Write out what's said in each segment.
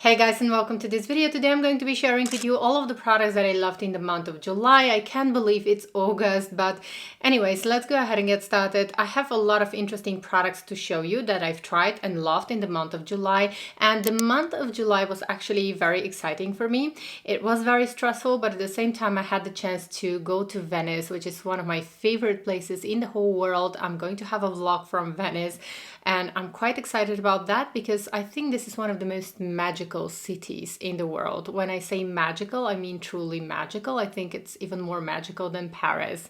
Hey guys, and welcome to this video. Today I'm going to be sharing with you all of the products that I loved in the month of July. I can't believe it's August, but anyways, let's go ahead and get started. I have a lot of interesting products to show you that I've tried and loved in the month of July, and the month of July was actually very exciting for me. It was very stressful, but at the same time I had the chance to go to Venice, which is one of my favorite places in the whole world. I'm going to have a vlog from Venice, and I'm quite excited about that because I think this is one of the most magical cities in the world. When I say magical, I mean truly magical. I think it's even more magical than Paris.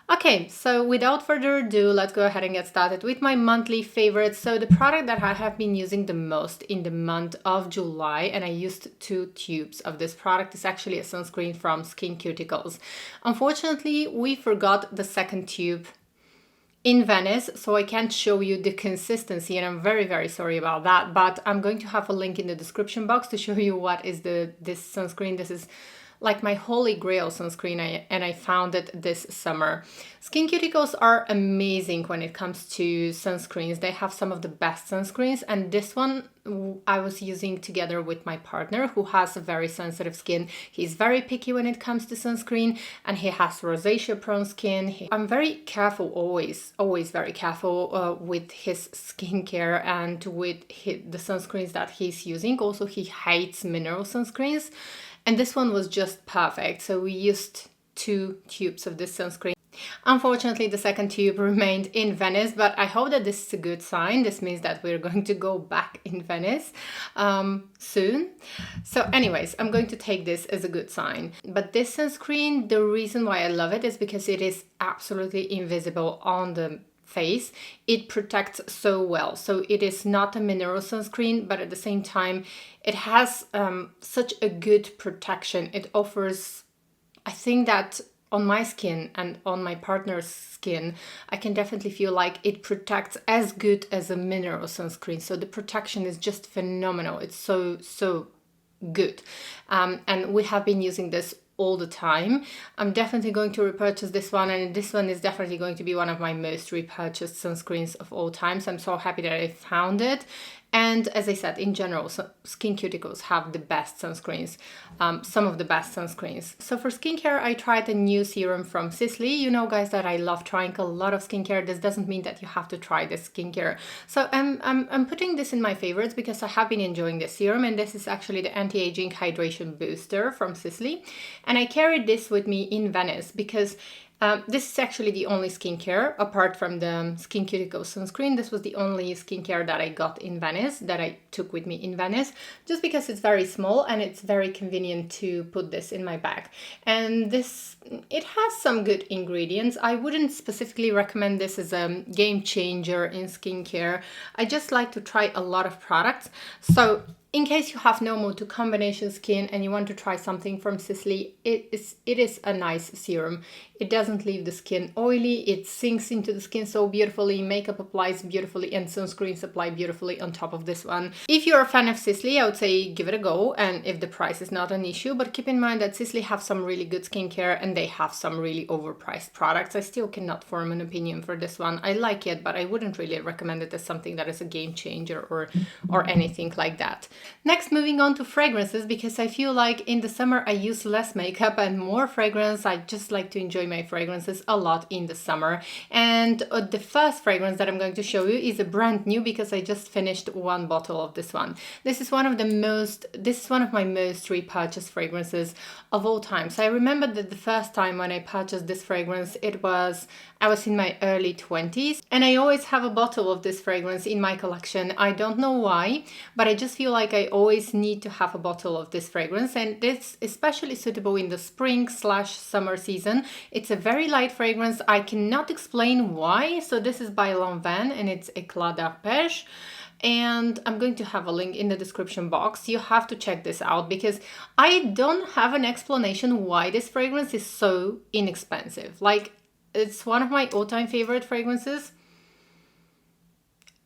Okay, so without further ado, let's go ahead and get started with my monthly favorites. So the product that I have been using the most in the month of July, and I used 2 tubes of this product, is actually a sunscreen from SkinCeuticals. Unfortunately, we forgot the second tube in Venice, so I can't show you the consistency, and I'm very sorry about that, but I'm going to have a link in the description box to show you what is this sunscreen. This is like my holy grail sunscreen, and I found it this summer. SkinCeuticals are amazing when it comes to sunscreens. They have some of the best sunscreens, and this one I was using together with my partner who has a very sensitive skin. He's very picky when it comes to sunscreen, and he has rosacea prone skin. I'm very careful, always very careful with his skincare and with the sunscreens that he's using. Also, he hates mineral sunscreens, and this one was just perfect. So we used 2 tubes of this sunscreen. Unfortunately, the second tube remained in Venice, but I hope that this is a good sign. This means that we're going to go back in Venice soon. So anyways, I'm going to take this as a good sign. But this sunscreen, the reason why I love it is because it is absolutely invisible on the face. It protects so well. So it is not a mineral sunscreen, but at the same time, it has such a good protection. It offers, I think that on my skin and on my partner's skin, I can definitely feel like it protects as good as a mineral sunscreen. So the protection is just phenomenal. It's so good. And we have been using this all the time. I'm definitely going to repurchase this one, and this one is definitely going to be one of my most repurchased sunscreens of all time. So I'm so happy that I found it. And as I said, in general, SkinCeuticals have the best sunscreens, some of the best sunscreens. So for skincare, I tried a new serum from Sisley. You know, guys, that I love trying a lot of skincare. This doesn't mean that you have to try this skincare. So I'm putting this in my favorites because I have been enjoying this serum, and this is actually the anti-aging hydration booster from Sisley. And I carried this with me in Venice because this is actually the only skincare, apart from the SkinCeuticals sunscreen. This was the only skincare that I got in Venice, that I took with me in Venice, just because it's very small and it's very convenient to put this in my bag. And it has some good ingredients. I wouldn't specifically recommend this as a game changer in skincare. I just like to try a lot of products. So in case you have no mood to combination skin and you want to try something from Sisley, it is a nice serum. It doesn't leave the skin oily, it sinks into the skin so beautifully, makeup applies beautifully, and sunscreens apply beautifully on top of this one. If you're a fan of Sisley, I would say give it a go, and if the price is not an issue, but keep in mind that Sisley have some really good skincare and they have some really overpriced products. I still cannot form an opinion for this one. I like it, but I wouldn't really recommend it as something that is a game changer or anything like that. Next, moving on to fragrances, because I feel like in the summer I use less makeup and more fragrance. I just like to enjoy my fragrances a lot in the summer. And the first fragrance that I'm going to show you is a brand new, because I just finished 1 bottle of this one. This is one of my most repurchased fragrances of all time. So I remember that the first time when I purchased this fragrance, I was in my early 20s, and I always have a bottle of this fragrance in my collection. I don't know why, but I just feel like I always need to have a bottle of this fragrance, and it's especially suitable in the spring/summer season. It's a very light fragrance. I cannot explain why. So this is by Lanvin, and it's Éclat d'Arpège. And I'm going to have a link in the description box. You have to check this out because I don't have an explanation why this fragrance is so inexpensive. Like, it's one of my all-time favorite fragrances.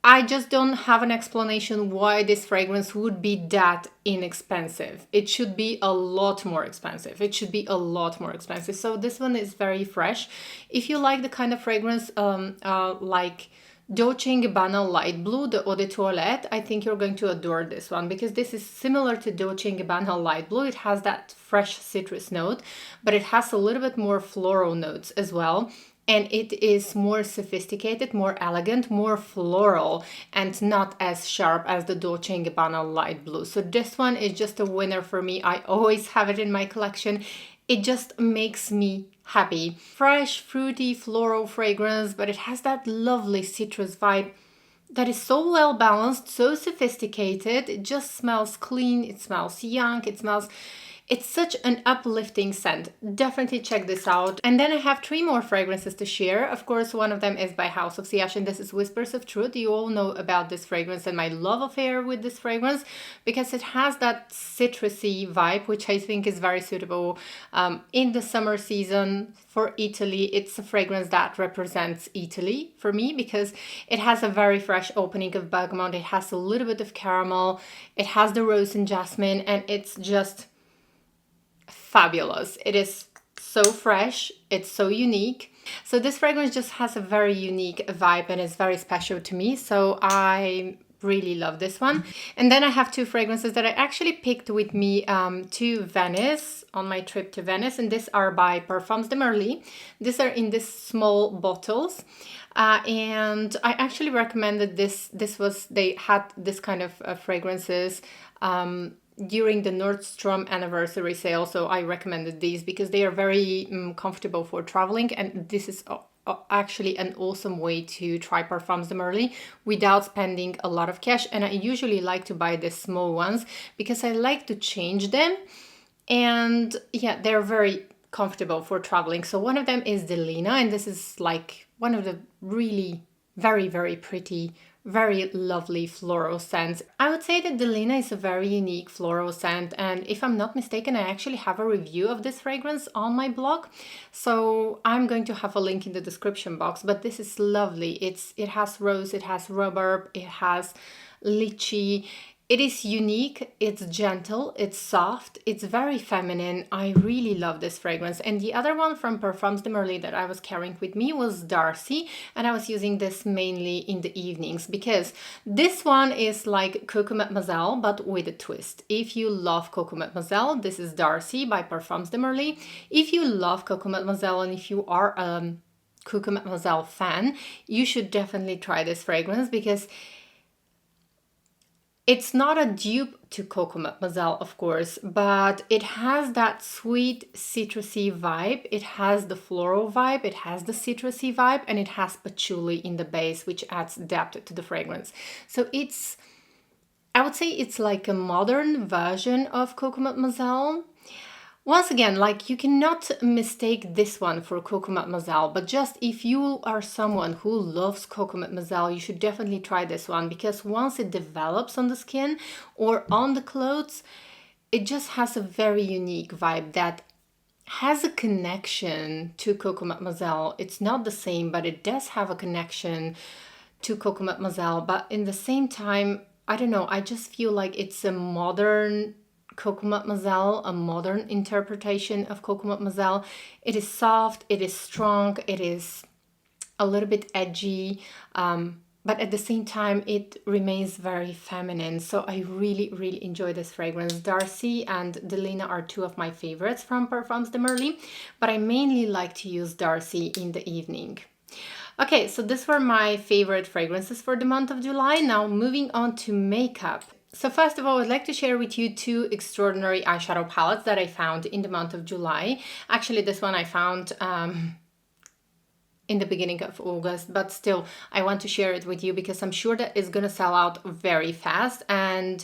I just don't have an explanation why this fragrance would be that inexpensive. It should be a lot more expensive. So this one is very fresh. If you like the kind of fragrance like Dolce & Gabbana Light Blue, the Eau de Toilette. I think you're going to adore this one because this is similar to Dolce & Gabbana Light Blue. It has that fresh citrus note, but it has a little bit more floral notes as well. And it is more sophisticated, more elegant, more floral, and not as sharp as the Dolce & Gabbana Light Blue. So this one is just a winner for me. I always have it in my collection. It just makes me happy. Fresh, fruity, floral fragrance, but it has that lovely citrus vibe that is so well balanced, so sophisticated. It just smells clean, it smells young, it's such an uplifting scent. Definitely check this out. And then I have 3 more fragrances to share. Of course, one of them is by House of Siash, and this is Whispers of Truth. You all know about this fragrance and my love affair with this fragrance because it has that citrusy vibe, which I think is very suitable in the summer season for Italy. It's a fragrance that represents Italy for me because it has a very fresh opening of bergamot. It has a little bit of caramel. It has the rose and jasmine, and it's just fabulous. It is so fresh, it's so unique. So this fragrance just has a very unique vibe and is very special to me. So I really love this one. And then I have 2 fragrances that I actually picked with me to Venice, on my trip to Venice. And these are by Parfums de Marly. These are in these small bottles. And I actually recommended this. They had this kind of fragrances during the Nordstrom anniversary sale, so I recommended these because they are very comfortable for traveling, and this is actually an awesome way to try Parfums de Marly without spending a lot of cash. And I usually like to buy the small ones because I like to change them, and yeah, they're very comfortable for traveling. So one of them is Delina, and this is like one of the really very, very pretty, very lovely floral scents. I would say that Delina is a very unique floral scent, and if I'm not mistaken, I actually have a review of this fragrance on my blog, so I'm going to have a link in the description box. But this is lovely. It has rose, it has rhubarb, it has lychee. It is unique, it's gentle, it's soft, it's very feminine. I really love this fragrance. And the other one from Parfums de Marly that I was carrying with me was Darcy, and I was using this mainly in the evenings because this one is like Coco Mademoiselle but with a twist. If you love Coco Mademoiselle, this is Darcy by Parfums de Marly. If you love Coco Mademoiselle and if you are a Coco Mademoiselle fan, you should definitely try this fragrance because it's not a dupe to Coco Mademoiselle, of course, but it has that sweet citrusy vibe. It has the floral vibe, it has the citrusy vibe, and it has patchouli in the base, which adds depth to the fragrance. So I would say it's like a modern version of Coco Mademoiselle. Once again, like, you cannot mistake this one for Coco Mademoiselle, but just if you are someone who loves Coco Mademoiselle, you should definitely try this one because once it develops on the skin or on the clothes, it just has a very unique vibe that has a connection to Coco Mademoiselle. It's not the same, but it does have a connection to Coco Mademoiselle. But in the same time, I don't know, I just feel like it's a modern Coco Mademoiselle, a modern interpretation of Coco Mademoiselle. It is soft, it is strong, it is a little bit edgy, but at the same time it remains very feminine. So I really, really enjoy this fragrance. Darcy and Delina are 2 of my favorites from Parfums de Marly, but I mainly like to use Darcy in the evening. Okay, so these were my favorite fragrances for the month of July. Now moving on to makeup. So first of all, I'd like to share with you 2 extraordinary eyeshadow palettes that I found in the month of July. Actually, this one I found in the beginning of August, but still I want to share it with you because I'm sure that it's gonna sell out very fast, and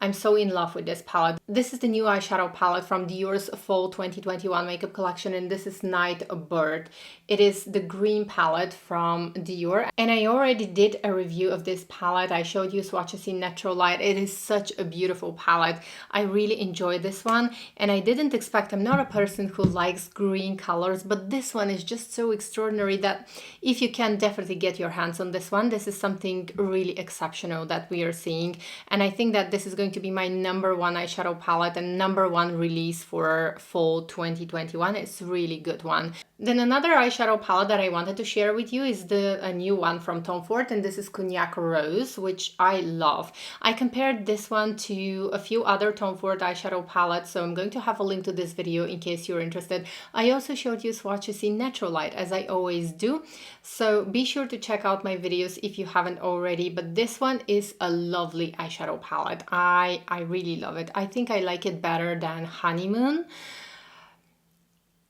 I'm so in love with this palette. This is the new eyeshadow palette from Dior's Fall 2021 makeup collection, and this is Night Bird. It is the green palette from Dior, and I already did a review of this palette. I showed you swatches in natural light. It is such a beautiful palette. I really enjoy this one, and I didn't expect, I'm not a person who likes green colors, but this one is just so extraordinary that if you can, definitely get your hands on this one. This is something really exceptional that we are seeing, and I think that this is going going to be my #1 eyeshadow palette and #1 release for fall 2021. It's a really good one. Then another eyeshadow palette that I wanted to share with you is a new one from Tom Ford, and this is Cognac Rose, which I love. I compared this one to a few other Tom Ford eyeshadow palettes, so I'm going to have a link to this video in case you're interested. I also showed you swatches in natural light, as I always do, so be sure to check out my videos if you haven't already. But this one is a lovely eyeshadow palette. I really love it. I think I like it better than Honeymoon.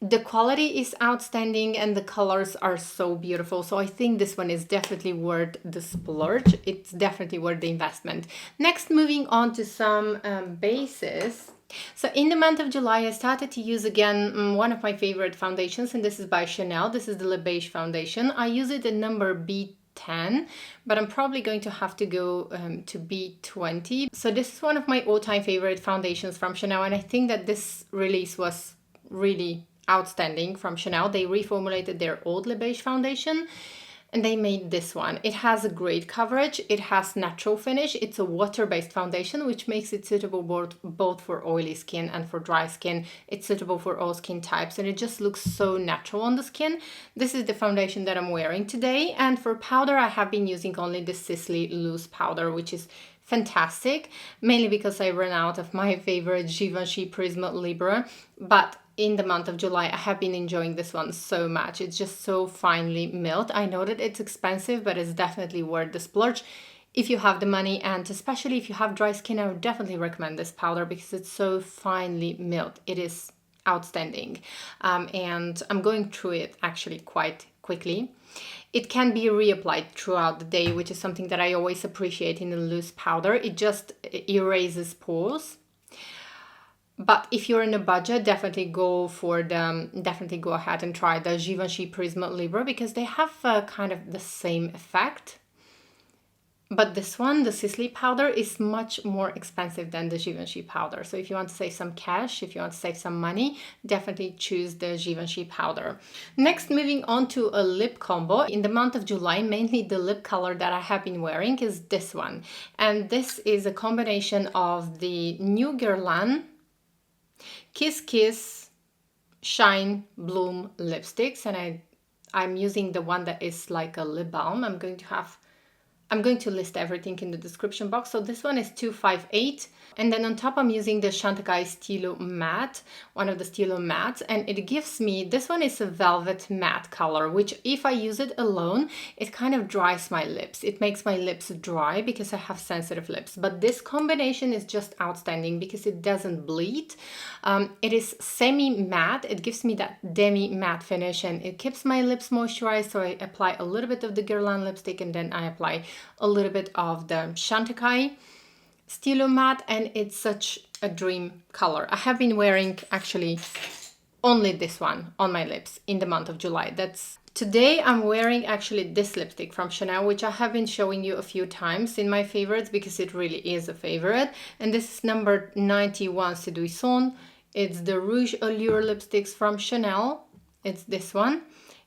The quality is outstanding and the colors are so beautiful. So I think this one is definitely worth the splurge. It's definitely worth the investment. Next, moving on to some bases. So in the month of July, I started to use again one of my favorite foundations, and this is by Chanel. This is the Le Beige foundation. I use it in number B10, but I'm probably going to have to go to B20. So this is one of my all-time favorite foundations from Chanel, and I think that this release was really outstanding from Chanel. They reformulated their old Le Beige foundation and they made this one. It has a great coverage, it has natural finish, it's a water-based foundation, which makes it suitable both for oily skin and for dry skin. It's suitable for all skin types and it just looks so natural on the skin. This is the foundation that I'm wearing today, and for powder I have been using only the Sisley loose powder, which is fantastic, mainly because I ran out of my favorite Givenchy Prisma Libre, but in the month of July, I have been enjoying this one so much. It's just so finely milled. I know that it's expensive, but it's definitely worth the splurge if you have the money, and especially if you have dry skin, I would definitely recommend this powder because it's so finely milled. It is outstanding. And I'm going through it actually quite quickly. It can be reapplied throughout the day, which is something that I always appreciate in a loose powder. It just erases pores. But if you're in a budget, definitely go ahead and try the Givenchy Prisma Libre because they have kind of the same effect. But this one, the Sisley powder, is much more expensive than the Givenchy powder. So if you want to save some cash, if you want to save some money, definitely choose the Givenchy powder. Next, moving on to a lip combo. In the month of July, mainly the lip color that I have been wearing is this one. And this is a combination of the new Guerlain Kiss Kiss Shine Bloom lipsticks, and I'm using the one that is like a lip balm. I'm going to list everything in the description box. So this one is 258. And then on top I'm using the Chantecaille Stylo Matte, one of the Stylo Mattes. And it gives me, this one is a velvet matte color, which if I use it alone, it kind of dries my lips. It makes my lips dry because I have sensitive lips. But this combination is just outstanding because it doesn't bleed. It is semi-matte. It gives me that demi-matte finish and it keeps my lips moisturized. So I apply a little bit of the Guerlain lipstick and then I apply a little bit of the Chantecaille Stylo Matte, and it's such a dream color. I have been wearing actually only this one on my lips in the month of July. Today I'm wearing actually this lipstick from Chanel, which I have been showing you a few times in my favorites because it really is a favorite. And this is number 91 Séduisant. It's the Rouge Allure lipsticks from Chanel. It's this one.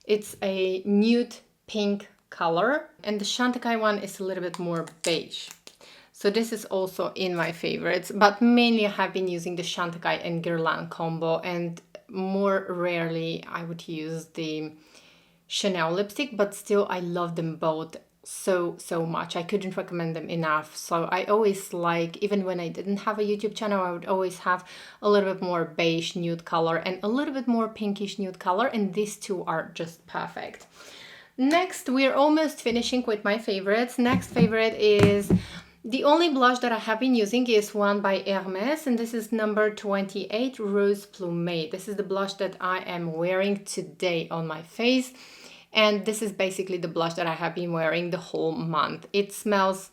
It's a nude pink color, and the Chantecaille one is a little bit more beige. So this is also in my favorites, but mainly I have been using the Chantecaille and Guerlain combo, and more rarely I would use the Chanel lipstick, but still I love them both so much. I couldn't recommend them enough. So I always like, even when I didn't have a YouTube channel, I would always have a little bit more beige nude color and a little bit more pinkish nude color, and these two are just perfect. Next, we're almost finishing with my favorites. Next favorite is the only blush that I have been using is one by Hermes, and this is number 28 Rose Plumée. This is the blush that I am wearing today on my face, and this is basically the blush that I have been wearing the whole month. It smells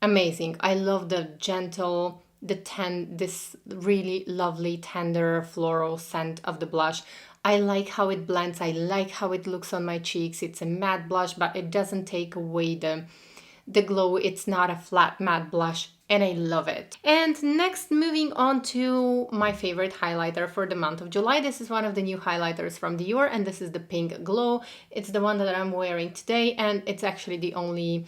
amazing. I love the gentle, this really lovely tender floral scent of the blush. I like how it blends. I like how it looks on my cheeks. It's a matte blush, but it doesn't take away the glow. It's not a flat matte blush, and I love it. And next, moving on to my favorite highlighter for the month of July. This is one of the new highlighters from Dior, and this is the Pink Glow. It's the one that I'm wearing today, and it's actually the only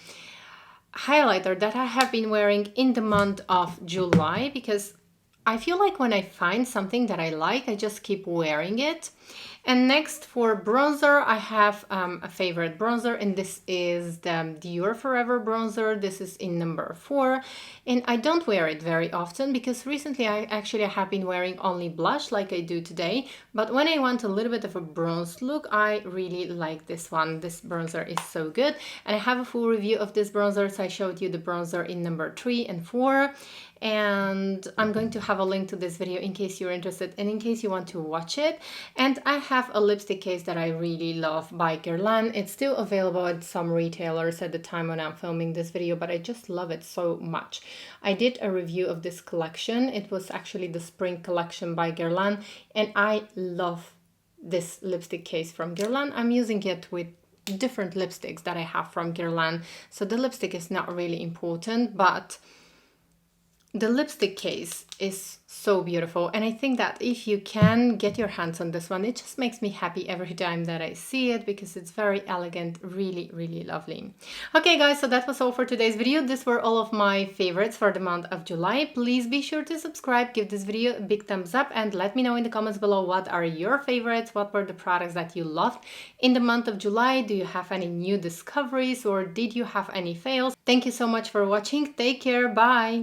highlighter that I have been wearing in the month of July, because I feel like when I find something that I like, I just keep wearing it. And next, for bronzer, I have a favorite bronzer, and this is the Dior Forever bronzer. This is in number 4, and I don't wear it very often because recently I actually have been wearing only blush like I do today. But when I want a little bit of a bronze look, I really like this one. This bronzer is so good, and I have a full review of this bronzer. So I showed you the bronzer in number 3 and 4. And I'm going to have a link to this video in case you're interested and in case you want to watch it. And I have a lipstick case that I really love by Guerlain. It's still available at some retailers at the time when I'm filming this video, but I just love it so much. I did a review of this collection. It was actually the spring collection by Guerlain, and I love this lipstick case from Guerlain. I'm using it with different lipsticks that I have from Guerlain, so the lipstick is not really important, but the lipstick case is so beautiful, and I think that if you can get your hands on this one, it just makes me happy every time that I see it because it's very elegant, really, really lovely. Okay guys, so that was all for today's video. These were all of my favorites for the month of July. Please be sure to subscribe, give this video a big thumbs up, and let me know in the comments below what are your favorites, what were the products that you loved in the month of July. Do you have any new discoveries or did you have any fails? Thank you so much for watching. Take care. Bye.